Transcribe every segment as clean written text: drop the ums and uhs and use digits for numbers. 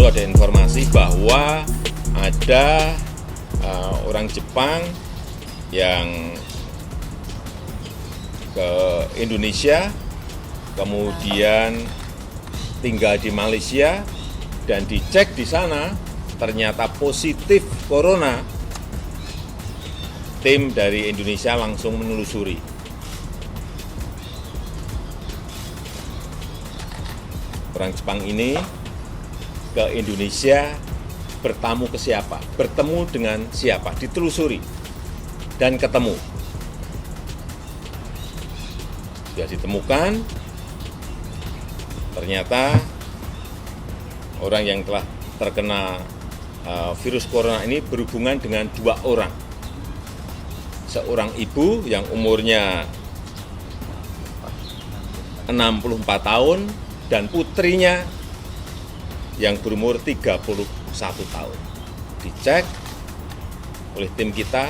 lalu ada informasi bahwa ada orang Jepang yang ke Indonesia, kemudian tinggal di Malaysia, dan dicek di sana ternyata positif corona. Tim dari Indonesia langsung menelusuri. Orang Jepang ini ke Indonesia bertamu ke siapa, bertemu dengan siapa, ditelusuri dan ketemu. Sudah ditemukan, ternyata orang yang telah terkena virus corona ini berhubungan dengan 2 orang. Seorang ibu yang umurnya 64 tahun dan putrinya yang berumur 31 tahun. Dicek oleh tim kita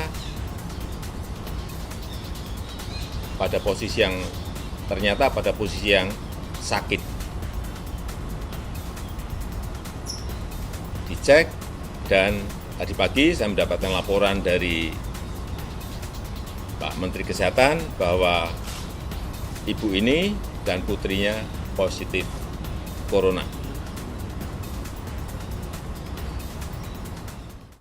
pada posisi yang ternyata pada posisi yang sakit. Dicek dan tadi pagi saya mendapatkan laporan dari Pak Menteri Kesehatan bahwa ibu ini dan putrinya positif corona.